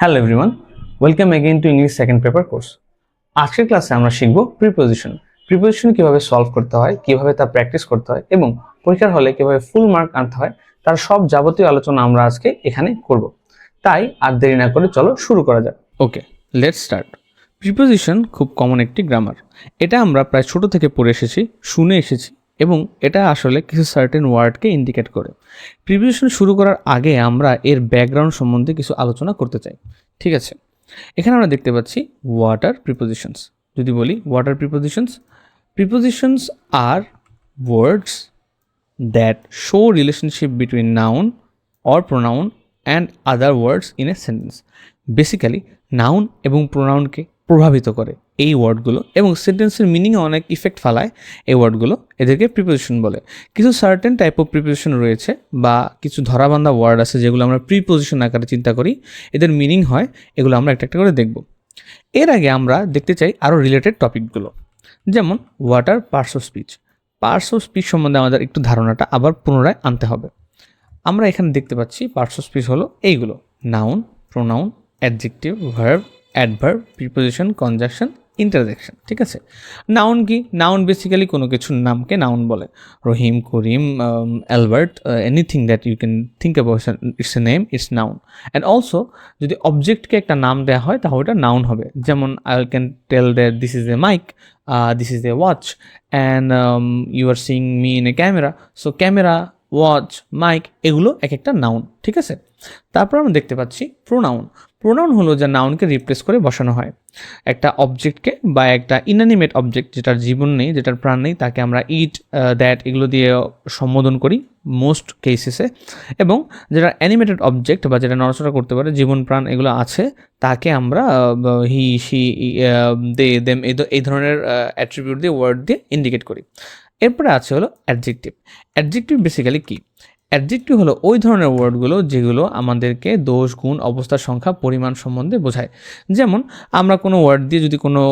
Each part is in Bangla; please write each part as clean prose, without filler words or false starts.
Hello everyone, welcome again to English second paper course. আজকের ক্লাসে আমরা শিখব প্রিপোজিশন। প্রিপোজিশন কিভাবে সলভ করতে হয়, কিভাবে তা প্র্যাকটিস করতে হয় এবং পরীক্ষার হলে কিভাবে ফুল মার্ক আনতে হয়, তার সব যাবতীয় আলোচনা আমরা আজকে এখানে করব। তাই আর দেরি না করে চলো শুরু করা যাক। ওকে, লেটস স্টার্ট। প্রিপোজিশন খুব কমন একটি গ্রামার। এটা আমরা প্রায় ছোট থেকে পড়ে এসেছি, শুনে এসেছি এবং এটা আসলে কিছু সার্টেন ওয়ার্ডকে ইন্ডিকেট করে। প্রিপোজিশন শুরু করার আগে আমরা এর ব্যাকগ্রাউন্ড সম্বন্ধে কিছু আলোচনা করতে চাই। ঠিক আছে, এখানে আমরা দেখতে পাচ্ছি হোয়াট আর প্রিপোজিশনস। যদি বলি what are prepositions, prepositions are words that show relationship between noun or pronoun and other words in a sentence. Basically noun এবং প্রোনাউনকে প্রভাবিত করে এই ওয়ার্ডগুলো এবং সেন্টেন্সের মিনিংয়ে অনেক ইফেক্ট ফেলায় এই ওয়ার্ডগুলো, এদেরকে প্রিপোজিশন বলে। কিছু সার্টেন টাইপ অফ প্রিপোজিশন রয়েছে বা কিছু ধরাবান্ধা ওয়ার্ড আছে যেগুলো আমরা প্রিপোজিশন আকারে চিন্তা করি, এদের মিনিং হয়, এগুলো আমরা একটা একটা করে দেখব। এর আগে আমরা দেখতে চাই আরও রিলেটেড টপিকগুলো, যেমন what are parts of speech. Parts of speech সম্বন্ধে আমাদের একটু ধারণাটা আবার পুনরায় আনতে হবে। আমরা এখানে দেখতে পাচ্ছি পার্টস অফ স্পিচ হলো এইগুলো: noun, pronoun, adjective, verb, adverb, preposition, conjunction, interjection. ঠিক আছে, নাউন কি? নাউন বেসিক্যালি কোনো কিছুর নামকে নাউন বলে। Rahim, Karim, Albert, anything that you can think about it's a name, it's noun. And also যদি অবজেক্টকে একটা নাম দেওয়া হয় তাহলে ওটা নাউন হবে। যেমন I can tell that this is a mic, this is a watch, and you are seeing me in a camera. So camera, watch, mic, এগুলো এক একটা নাউন। ঠিক আছে, তারপর আমরা দেখতে পাচ্ছি প্রোনাউন। প্রোনাউন হলো যা নাউনকে রিপ্লেস করে বসানো হয়। একটা অবজেক্টকে বা একটা ইনঅ্যানিমেট অবজেক্ট যেটার জীবন নেই, যেটার প্রাণ নেই, তাকে আমরা ইট, দ্যাট এগুলো দিয়ে সম্বোধন করি মোস্ট কেসেসে। এবং যেটা অ্যানিমেটেড অবজেক্ট বা যেটা নড়াচড়া করতে পারে, জীবন প্রাণ এগুলো আছে, তাকে আমরা হি, শি, দে, দেম এই ধরনের অ্যাট্রিবিউট দিয়ে, ওয়ার্ড দিয়ে ইন্ডিকেট করি। এরপরে আছে হলো অ্যাডজেক্টিভ। অ্যাডজেক্টিভ বেসিক্যালি কি? অ্যাডজেক্টিভ হলো ওই ধরনের ওয়ার্ডগুলো যেগুলো আমাদেরকে দোষ, গুণ, অবস্থার সংখ্যা, পরিমাণ সম্বন্ধে বোঝায়। যেমন আমরা কোনো ওয়ার্ড দিয়ে যদি কোনো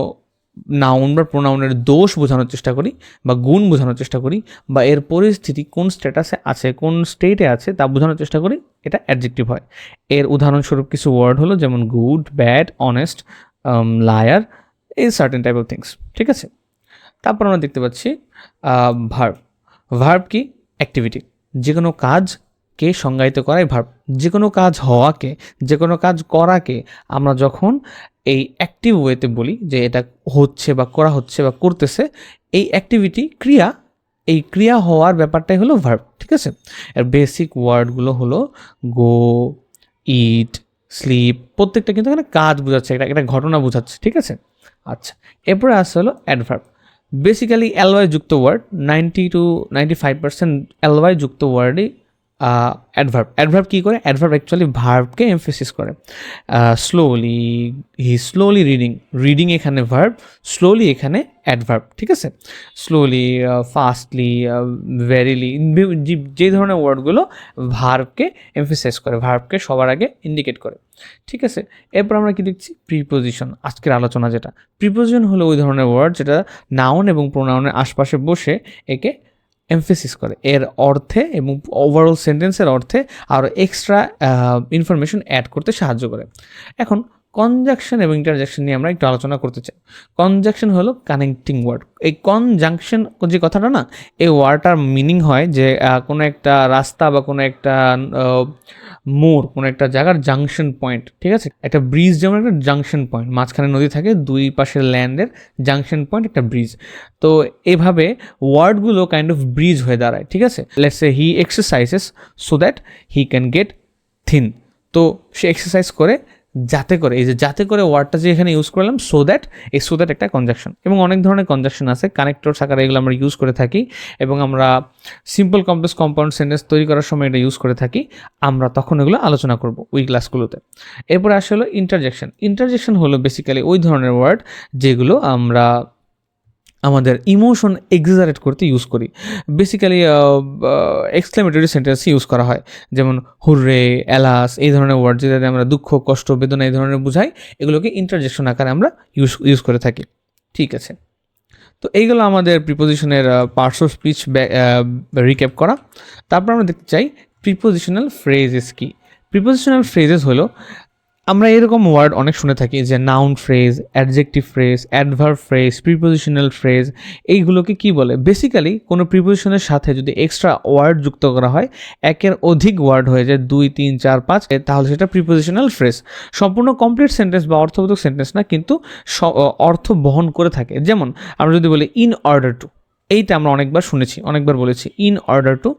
নাউন বা প্রোনাউনের দোষ বোঝানোর চেষ্টা করি বা গুণ বোঝানোর চেষ্টা করি বা এর পরিস্থিতি কোন স্ট্যাটাসে আছে, কোন স্টেটে আছে তা বোঝানোর চেষ্টা করি, এটা অ্যাডজেক্টিভ হয়। এর উদাহরণস্বরূপ কিছু ওয়ার্ড হলো যেমন গুড, ব্যাড, অনেস্ট, লায়ার, এই সার্টেন টাইপ অফ থিংস। ঠিক আছে, তারপর আমরা দেখতে পাচ্ছি ভার্ব। ভার্ব কি? অ্যাক্টিভিটি। যে কোনো কাজকে সংজ্ঞায়িত করাই ভার্ব। যে কোনো কাজ হওয়াকে, যে কোনো কাজ করাকে আমরা যখন এই অ্যাক্টিভ ওয়েতে বলি যে এটা হচ্ছে বা করা হচ্ছে বা করতেছে, এই অ্যাক্টিভিটি, ক্রিয়া, এই ক্রিয়া হওয়ার ব্যাপারটাই হলো ভার্ব। ঠিক আছে, এর বেসিক ওয়ার্ডগুলো হলো গো, ইট, স্লিপ, প্রত্যেকটা কিন্তু এখানে কাজ বোঝাচ্ছে, একটা ঘটনা বোঝাচ্ছে। ঠিক আছে, আচ্ছা, এরপরে আসছে হলো অ্যাডভার্ব। বেসিক্যালি এলওয়াই যুক্ত ওয়ার্ড, 90-95% এলওয়াই যুক্ত ওয়ার্ডই অ্যাডভার্ব। অ্যাডভার্ব কী করে? অ্যাডভার্ব অ্যাকচুয়ালি ভার্বকে এমফেসিস করে। স্লোলি, হি স্লোলি রিডিং, রিডিং এখানে ভার্ব, স্লোলি এখানে অ্যাডভার্ব। ঠিক আছে, স্লোলি, ফাস্টলি, ভেরিলি, যে ধরনের ওয়ার্ডগুলো ভার্বকে এমফেসাইজ করে, ভার্বকে সবার আগে ইন্ডিকেট করে। ঠিক আছে, এরপর আমরা কি দেখছি? প্রিপোজিশন। আজকের আলোচনা যেটা, প্রিপোজিশন হলো ওই ধরনের ওয়ার্ড যেটা নাউন এবং প্রোনাউনের আশপাশে বসে একে এমফেসিস করে, এর অর্থে এবং ওভারঅল সেন্টেন্সের অর্থে আরও এক্সট্রা ইনফরমেশন অ্যাড করতে সাহায্য করে। এখন কনজাংশন এবং ইন্টারজেকশন নিয়ে আমরা একটু আলোচনা করতে চাই। কনজাংশন হলো কানেক্টিং ওয়ার্ড। এই কনজাংশন যে কথাটা না, এই ওয়ার্ডটার মিনিং হয় যে কোনো একটা রাস্তা বা কোনো একটা মোড়, কোনো একটা জায়গার জাংশন পয়েন্ট। ঠিক আছে, একটা ব্রিজ যেমন একটা জাংশন পয়েন্ট, মাঝখানে নদী থাকে, দুই পাশের ল্যান্ডের জাংশন পয়েন্ট একটা ব্রিজ। তো এভাবে ওয়ার্ডগুলো কাইন্ড অফ ব্রিজ হয়ে দাঁড়ায়। ঠিক আছে, let's say he exercises so that he can get thin. তো সে এক্সারসাইজ করে যাতে করে, এই যে যাতে করে ওয়ার্ডটা যে এখানে ইউজ করলাম, সো দ্যাট, এই সো দ্যাট একটা কনজাংশন। এবং অনেক ধরনের কনজাংশন আছে, কানেক্টরস আকারে এগুলো আমরা ইউজ করে থাকি এবং আমরা সিম্পল কমপ্লেক্স কম্পাউন্ড সেন্টেন্স তৈরি করার সময় এটা ইউজ করে থাকি। আমরা তখন এগুলো আলোচনা করব ওই ক্লাসগুলোতে। এরপরে আসলে হলো ইন্টারজেকশন। ইন্টারজেকশন হলো বেসিক্যালি ওই ধরনের ওয়ার্ড যেগুলো আমরা আমাদের ইমোশন এক্সাজারেট করতে ইউজ করি। বেসিক্যালি এক্সক্লেমেটরি সেন্টেন্স ইউজ করা হয়, যেমন হুররে, অ্যালাস, এই ধরনের ওয়ার্ড যেটাতে আমরা দুঃখ, কষ্ট, বেদনা এই ধরনের বুঝাই, এগুলোকে ইন্টারজেকশন আকারে আমরা ইউজ করে থাকি। ঠিক আছে, তো এইগুলো আমাদের প্রিপোজিশনের পার্টস অফ স্পিচ রিক্যাপ করা। তারপর আমরা দেখতে চাই প্রিপোজিশনাল ফ্রেজেস কি। প্রিপোজিশনাল ফ্রেজেস হলো আমরা এরকম ওয়ার্ড অনেক শুনে থাকি যে noun phrase, adjective phrase, adverb phrase, prepositional phrase, এইগুলোকে কি বলে? বেসিক্যালি কোনো প্রিপোজিশনের সাথে যদি এক্সট্রা ওয়ার্ড যুক্ত করা হয়, একের অধিক ওয়ার্ড হয়ে যায় 2, 3, 4, 5, তাহলে সেটা প্রিপোজিশনাল ফ্রেজ। সম্পূর্ণ কমপ্লিট সেন্টেন্স বা অর্থবোধক সেন্টেন্স না, কিন্তু অর্থ বহন করে থাকে। যেমন আমরা যদি বলি ইন অর্ডার টু, এইটা আমরা অনেকবার শুনেছি, অনেকবার বলেছি ইন অর্ডার টু,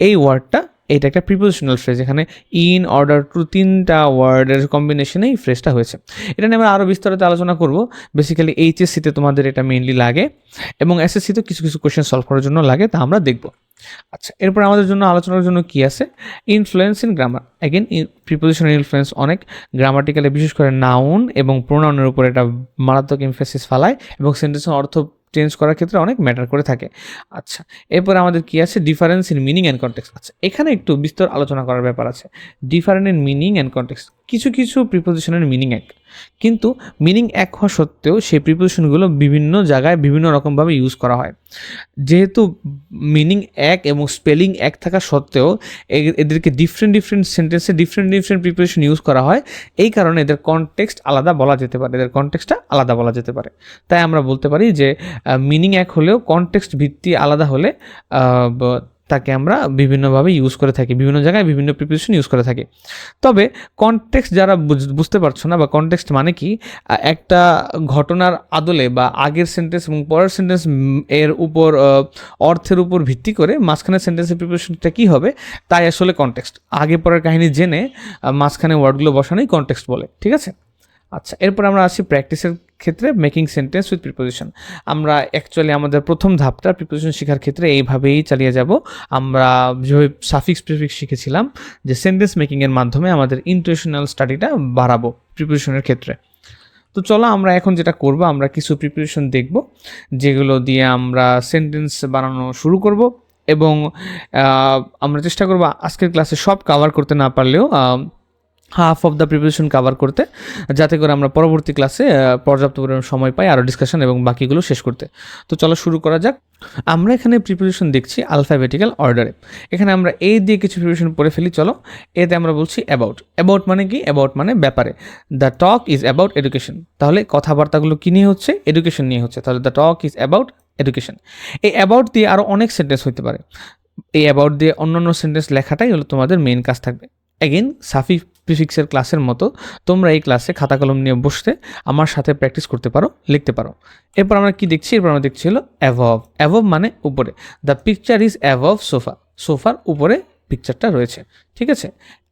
এই ওয়ার্ডটা, এটা একটা প্রিপোজিশনাল ফ্রেজ। এখানে ইন অর্ডার টু 3টা ওয়ার্ডের কম্বিনেশনে এই ফ্রেজটা হয়েছে। এটা নিয়ে আমরা আরও বিস্তারিত আলোচনা করব। বেসিক্যালি এইচএসসিতে তোমাদের এটা মেইনলি লাগে এবং এসএসসিতে কিছু কিছু কোয়েশ্চেন সলভ করার জন্য লাগে, তা আমরা দেখব। আচ্ছা, এরপর আমাদের জন্য আলোচনার জন্য কি আছে? Influence in grammar. Again prepositional influence অনেক গ্রামাটিক্যালি, বিশেষ করে নাউন এবং প্রোনাউনের উপর এটা মারাত্মক এমফেসিস ফালায় এবং সেন্টেন্সের অর্থ চেঞ্জ করার ক্ষেত্রে অনেক ম্যাটার করে থাকে। আচ্ছা, এরপর আমাদের কি আছে? Difference in meaning and context. আচ্ছা, এখানে একটু বিস্তর আলোচনা করার ব্যাপার আছে। Different in meaning and context, কিছু কিছু প্রিপোজিশনের মিনিং এক, কিন্তু মিনিং এক হওয়া সত্ত্বেও সেই প্রিপোজিশনগুলো বিভিন্ন জায়গায় বিভিন্ন রকমভাবে ইউজ করা হয়। যেহেতু মিনিং এক এবং স্পেলিং এক থাকা সত্ত্বেও এদেরকে ডিফারেন্ট ডিফারেন্ট সেন্টেন্সে ডিফারেন্ট ডিফারেন্ট প্রিপোজিশন ইউজ করা হয়, এই কারণে এদের কনটেক্সট আলাদা বলা যেতে পারে, এদের কনটেক্সটটা আলাদা বলা যেতে পারে। তাই আমরা বলতে পারি যে মিনিং এক হলেও কনটেক্সট ভিত্তি আলাদা হলে তাকে আমরা বিভিন্নভাবে ইউজ করে থাকি, বিভিন্ন জায়গায় বিভিন্ন প্রিপোজিশন ইউজ করে থাকি। তবে কনটেক্সট যারা বুঝতে পারছো না, বা কনটেক্সট মানে কি, একটা ঘটনার আদলে বা আগের সেন্টেন্স এবং পরের সেন্টেন্স এর উপর অর্থের উপর ভিত্তি করে মাঝখানের সেন্টেন্সের প্রিপোজিশনটা কী হবে, তাই আসলে কনটেক্সট। আগে পরের কাহিনী জেনে মাঝখানে ওয়ার্ডগুলো বসানোই কনটেক্সট বলে, ঠিক আছে? আচ্ছা, এরপর আমরা আসি প্র্যাকটিসের ক্ষেত্রে মেকিং সেন্টেন্স উইথ প্রিপোজিশন। আমরা অ্যাকচুয়ালি আমাদের প্রথম ধাপটা প্রিপোজিশন শেখার ক্ষেত্রে এইভাবেই চালিয়ে যাব। আমরা যেভাবে সাফিক্স প্রিফিক্স শিখেছিলাম, যে সেন্টেন্স মেকিংয়ের মাধ্যমে আমাদের ইন্টুইশনাল স্টাডিটা বাড়াবো প্রিপোজিশনের ক্ষেত্রে। তো চলো আমরা এখন যেটা করব, আমরা কিছু প্রিপোজিশন দেখব যেগুলো দিয়ে আমরা সেন্টেন্স বানানো শুরু করব, এবং আমরা চেষ্টা করব আজকের ক্লাসে সব কভার করতে না পারলেও half of the preparation cover করতে, যাতে করে আমরা পরবর্তী ক্লাসে পর্যাপ্ত পরিমাণ সময় পাই আরও ডিসকাশন এবং বাকিগুলো শেষ করতে। তো চলো শুরু করা যাক। আমরা এখানে প্রিপারেশন দেখছি আলফাবেটিক্যাল অর্ডারে। এখানে আমরা এ দিয়ে কিছু প্রিপারেশন পড়ে ফেলি। চলো, এতে আমরা বলছি অ্যাবাউট। অ্যাবাউট মানে কি? অ্যাবাউট মানে ব্যাপারে। The talk is about education. তাহলে কথাবার্তাগুলো কী নিয়ে হচ্ছে? এডুকেশন নিয়ে হচ্ছে। তাহলে the talk is about education. এই অ্যাবাউট দিয়ে আরও অনেক সেন্টেন্স হতে পারে। এই অ্যাবাউট দিয়ে অন্যান্য সেন্টেন্স লেখাটাই হলো তোমাদের মেইন কাজ থাকবে। অ্যাগেন সাফিক্স প্রিফিক্সের ক্লাসের মতো তোমরা এই ক্লাসে খাতা কলম নিয়ে বসতে আমার সাথে প্র্যাকটিস করতে পারো, লিখতে পারো। এরপর আমরা কি দেখছি? এরপর আমরা দেখছি হলো অ্যাভভ। অ্যাভভ মানে উপরে। The picture is অ্যাভভ sofa. সোফার উপরে পিকচারটা রয়েছে, ঠিক আছে?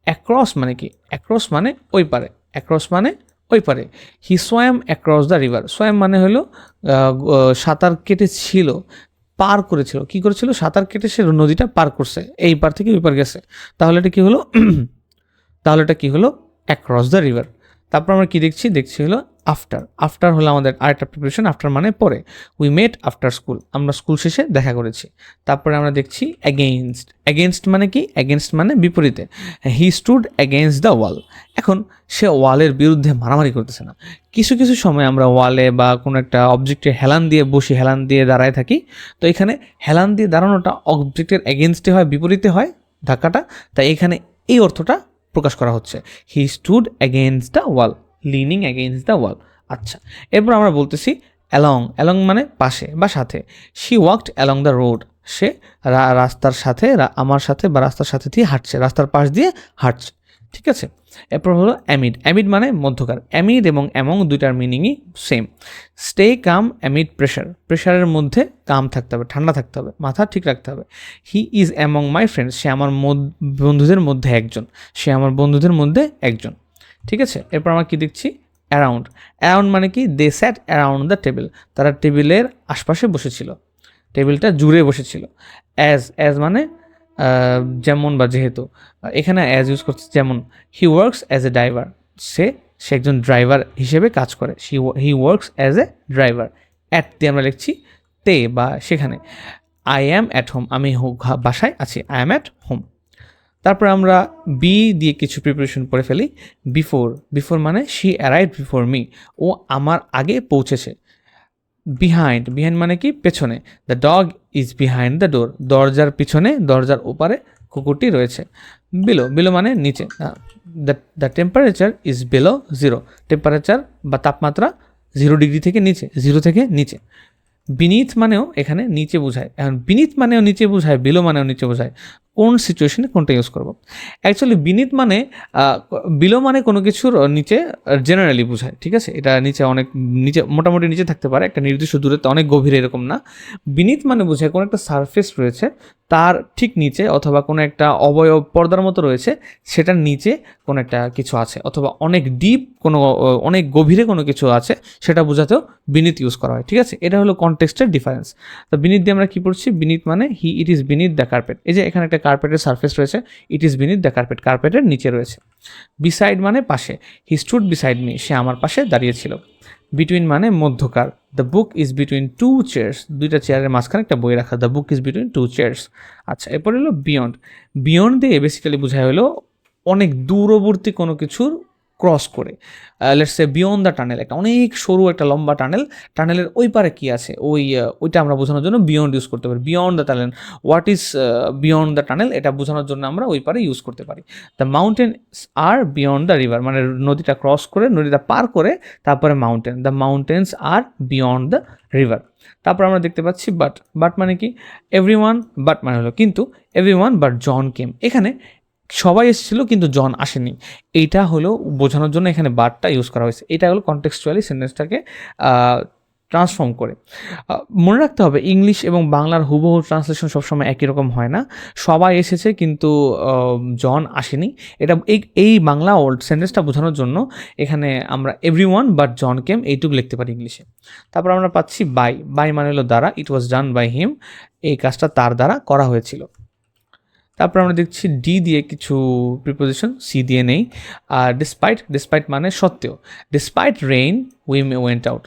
অ্যাক্রস মানে কি? অ্যাক্রস মানে ওই পারে। অ্যাক্রস মানে ওই পারে। He swam across the river. Swam মানে হলো সাঁতার কেটেছিল, পার করেছিল। কি করেছিল? সাঁতার কেটে সে নদীটা পার করছে, এই পার থেকে ওই পার গেছে। তাহলে এটা কি হলো? তাহলে এটা কি হলো? Across the river. তারপর আমরা কি দেখছি? দেখছি হলো আফটার। আফটার হলো আমাদের আরেকটা প্রিপারেশন। আফটার মানে পরে। We met after school. আমরা স্কুল শেষে দেখা করেছি। তারপরে আমরা দেখছি অ্যাগেইনস্ট। অ্যাগেনস্ট মানে কি? অ্যাগেনস্ট মানে বিপরীতে। হি স্টুড অ্যাগেনস্ট দ্য ওয়াল। এখন সে ওয়ালের বিরুদ্ধে মারামারি করতেছে না। কিছু কিছু সময় আমরা ওয়ালে বা কোনো একটা অবজেক্টে হেলান দিয়ে বসি, হেলান দিয়ে দাঁড়ায় থাকি। তো এখানে হেলান দিয়ে দাঁড়ানোটা অবজেক্টের অ্যাগেনস্টে হয়, বিপরীতে হয় ধাক্কাটা। তাই এখানে এই অর্থটা প্রকাশ করা হচ্ছে। He stood against the wall, leaning against the wall. আচ্ছা, এরপর আমরা বলতেছি অ্যালং। অ্যালং মানে পাশে বা সাথে। She walked along the road. সে রাস্তার সাথে, আমার সাথে বা রাস্তার সাথে দিয়ে হাঁটছে, রাস্তার পাশ দিয়ে হাঁটছে, ঠিক আছে? এরপর হলো অ্যামিড। অ্যামিড মানে মধ্যকার। অ্যামিড এবং অ্যামং দুইটার মিনিংই same. Stay calm amid pressure. প্রেশারের মধ্যে কাম থাকতে হবে, ঠান্ডা থাকতে হবে, মাথা ঠিক রাখতে হবে। He is among my friends. সে আমার বন্ধুদের মধ্যে একজন। সে আমার বন্ধুদের মধ্যে একজন, ঠিক আছে? এরপর আমরা কি দেখছি? অ্যারাউন্ড। অ্যারাউন্ড মানে কি? দে স্যাট অ্যারাউন্ড দ্য টেবিল। তারা টেবিলের আশপাশে বসেছিল, টেবিলটা জুড়ে বসেছিল। অ্যাজ। অ্যাজ মানে যেমন বা যেহেতু। এখানে অ্যাজ ইউজ করছে। যেমন he works as a driver. সে একজন ড্রাইভার হিসেবে কাজ করে। He works as a driver. At দিয়ে আমরা লিখছি তে বা সেখানে। I am at home. আমি বাসায় আছি। I am at home. তারপর আমরা বি দিয়ে কিছু প্রিপারেশন পড়ে ফেলি। বিফোর। বিফোর মানে শি অ্যারাইভড বিফোর মি। ও আমার আগে পৌঁছেছে। বিহাইন্ড। বিহাইন্ড মানে কি? পেছনে। The dog is behind the door. দরজার পিছনে, দরজার ওপারে কুকুরটি রয়েছে। বিলো। বিলো মানে নিচে। The temperature is below 0, temperature বা তাপমাত্রা 0 ডিগ্রি থেকে নিচে, 0 থেকে নিচে। বিনিথ মানেও এখানে নিচে বোঝায়। এখন বিনিথ মানেও নিচে বোঝায়, বিলো মানেও নিচে বোঝায়, কোন সিচুয়েশনে কোনটা ইউজ করব। অ্যাকচুয়ালি বিনিথ মানে বিলো মানে কোনো কিছুর নিচে জেনারেলি বোঝায়, ঠিক আছে। এটা নিচে অনেক নিচে, মোটামুটি নিচে থাকতে পারে, একটা নির্দিষ্ট দূরত্বে, অনেক গভীরে এরকম না। বিনিথ মানে বোঝায় কোনো একটা সারফেস রয়েছে তার ঠিক নিচে, অথবা কোনো একটা অবয়ব পর্দার মতো রয়েছে সেটার নিচে কোনো একটা কিছু আছে, অথবা অনেক ডিপ কোনো, অনেক গভীরে কোনো কিছু আছে, সেটা বোঝাতেও বিনিথ ইউজ করা হয়, ঠিক আছে। এটা হলো কনটেক্সটের ডিফারেন্স। তো বিনিথ দিয়ে আমরা কী পড়ছি, বিনিথ মানে it is beneath the carpet. এই যে এখানে একটা কার্পেটের সারফেস রয়েছে, it is beneath the carpet, কার্পেটের নিচে রয়েছে। বিসাইড মানে পাশে, হি স্টুড বিসাইড মি, সে আমার পাশে দাঁড়িয়েছিল। বিটুইন মানে মধ্যকার, the book is between two chairs, দুইটা চেয়ারের মাঝখানে একটা বই রাখা, the book is between two chairs. আচ্ছা, এরপর হলো বিয়ন্ড। বিয়ন্ড দিয়ে বেসিক্যালি বোঝায় হলো অনেক দূরবর্তী কোনো কিছুর ক্রস করে। Let's say beyond the tunnel, একটা অনেক সরু একটা লম্বা টানেল, টানেলের ওই পারে কী আছে, ওইটা আমরা বোঝানোর জন্য বিয়ন্ড ইউজ করতে পারি। Beyond the tunnel, what is beyond the tunnel, এটা বোঝানোর জন্য আমরা ওই পারে ইউজ করতে পারি। The mountain are beyond the river, মানে নদীটা ক্রস করে, নদীটা পার করে তারপরে mountain, the mountains are beyond the river. তারপর আমরা দেখতে পাচ্ছি বাট। বাট মানে কি, এভরিওয়ান, বাট মানে হলো কিন্তু, এভরিওয়ান বাট জন কেম, এখানে সবাই এসেছিলো কিন্তু জন আসেনি, এইটা হলো বোঝানোর জন্য এখানে বাটটা ইউজ করা হয়েছে। এটা হলো কনটেক্সচুয়ালি সেন্টেন্সটাকে ট্রান্সফর্ম করে। মনে রাখতে হবে ইংলিশ এবং বাংলার হুবহু ট্রান্সলেশন সবসময় একই রকম হয় না। সবাই এসেছে কিন্তু জন আসেনি, এটা এই বাংলা ওল্ড সেন্টেন্সটা বোঝানোর জন্য এখানে আমরা এভরিওয়ান বাট জন কেম এইটুকু লিখতে পারি ইংলিশে। তারপর আমরা পাচ্ছি বাই। বাই মানে হলো দ্বারা, ইট ওয়াজ ডান বাই হিম, এই কাজটা তার দ্বারা করা হয়েছিল। তারপর আমরা দেখছি ডি দিয়ে কিছু প্রিপোজিশন, সি দিয়ে নেই। আর ডিসপাইট, ডিসপাইট মানে সত্ত্বেও, despite rain we went out,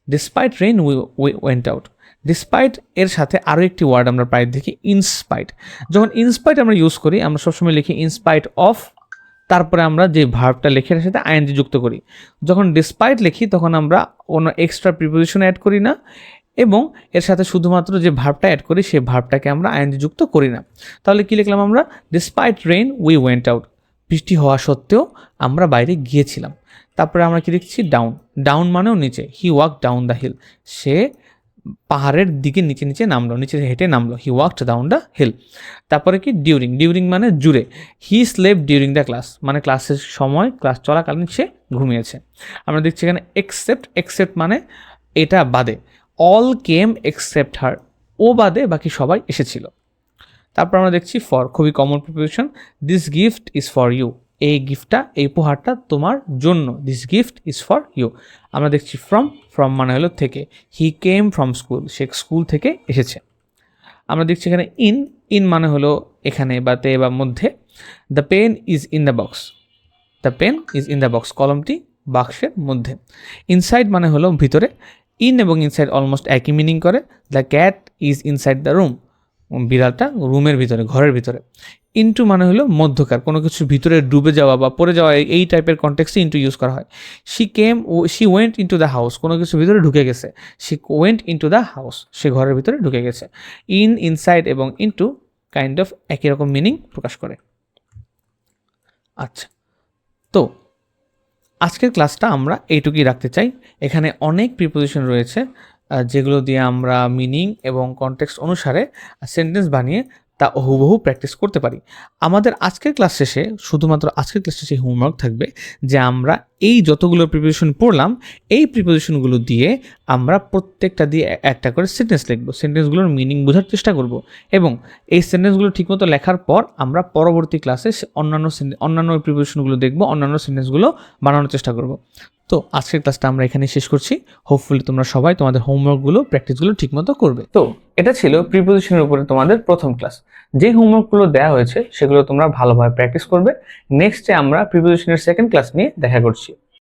despite rain we went out. Despite এর সাথে আরও একটি ওয়ার্ড আমরা প্রায় দেখি, ইনস্পাইট। যখন ইনস্পাইট আমরা ইউজ করি, আমরা সবসময় লিখি ইনস্পাইট অফ, তারপরে আমরা যে ভার্বটা লিখি এর সাথে আইএনজি যুক্ত করি। যখন ডিসপাইট লিখি তখন আমরা কোনো এক্সট্রা প্রিপোজিশন অ্যাড করি না, এবং এর সাথে শুধুমাত্র যে ভার্বটা অ্যাড করি সেই ভার্বটাকে আমরা আইএনজি যুক্ত করি না। তাহলে কি লিখলাম আমরা, despite rain we went out, বৃষ্টি হওয়া সত্ত্বেও আমরা বাইরে গিয়েছিলাম। তারপরে আমরা কি লিখছি, ডাউন। ডাউন মানেও নিচে, he walk down the hill, সে পাহাড়ের দিকে নিচে নিচে নামলো, নিচে হেঁটে নামলো, he walked down the hill. তারপরে কি, ডিউরিং। ডিউরিং মানে জুড়ে, he slept during the class, মানে ক্লাসের সময়, ক্লাস চলাকালীন সে ঘুমিয়েছে। আমরা দেখছি এখানে এক্সেপ্ট। এক্সেপ্ট মানে এটা বাদে, অল কেম এক্সেপ্ট হার, ও বাদে বাকি সবাই এসেছিল। তারপর আমরা দেখছি ফর, খুবই common preposition, this gift is for you, এই গিফটটা, এই উপহারটা তোমার জন্য, this gift is for you. আমরা দেখছি ফ্রম। ফ্রম মানে হলো থেকে, হি কেম ফ্রম স্কুল, সে স্কুল থেকে এসেছে। আমরা দেখছি এখানে ইন। ইন মানে হলো এখানে বা তে বা মধ্যে। The pen is in the box, the pen is in the box, কলমটি বাক্সের মধ্যে। ইনসাইড মানে হলো ভিতরে, ইন এবং ইনসাইড অলমোস্ট একই মিনিং করে। The cat is inside the room, বিড়ালটা রুমের ভিতরে, ঘরের ভিতরে। ইনটু মানে হলো মধ্যকার, কোনো কিছুর ভিতরে ডুবে যাওয়া বা পড়ে যাওয়া, এই টাইপের কনটেক্সটে ইনটু ইউজ করা হয়। She went into the house, কোনো কিছুর ভিতরে ঢুকে গেছে, she went into the house, সে ঘরের ভিতরে ঢুকে গেছে। ইন, ইনসাইড এবং ইনটু কাইন্ড অফ একই রকম মিনিং প্রকাশ করে। আচ্ছা, তো আজকের ক্লাসটা আমরা এইটুকুই রাখতে চাই। এখানে অনেক প্রিপোজিশন রয়েছে যেগুলো দিয়ে আমরা মিনিং এবং কনটেক্সট অনুসারে সেন্টেন্স বানিয়ে তা হুবহু প্র্যাকটিস করতে পারি। আমাদের আজকের ক্লাস শেষে, শুধুমাত্র আজকের ক্লাস শেষে হোমওয়ার্ক থাকবে যে আমরা এই যতগুলো প্রিপোজিশন পড়লাম, এই প্রিপোজিশনগুলো দিয়ে আমরা প্রত্যেকটা দিয়ে একটা করে সেন্টেন্স লিখব, সেন্টেন্সগুলোর মিনিং বোঝার চেষ্টা করব, এবং এই সেন্টেন্সগুলো ঠিকমতো লেখার পর আমরা পরবর্তী ক্লাসে অন্যান্য প্রিপোজিশনগুলো দেখব, অন্যান্য সেন্টেন্সগুলো বানানোর চেষ্টা করব। তো আজকের ক্লাসটা আমরা এখানে শেষ করছি। হোপফুলি তোমরা সবাই তোমাদের হোমওয়ার্কগুলো, প্র্যাকটিসগুলো ঠিকমতো করবে। তো এটা ছিল প্রিপোজিশনের উপরে তোমাদের প্রথম ক্লাস। যে হোমওয়ার্কগুলো দেওয়া হয়েছে সেগুলো তোমরা ভালোভাবে প্র্যাকটিস করবে। নেক্সটে আমরা প্রিপোজিশনের সেকেন্ড ক্লাস নিয়ে দেখা করছি।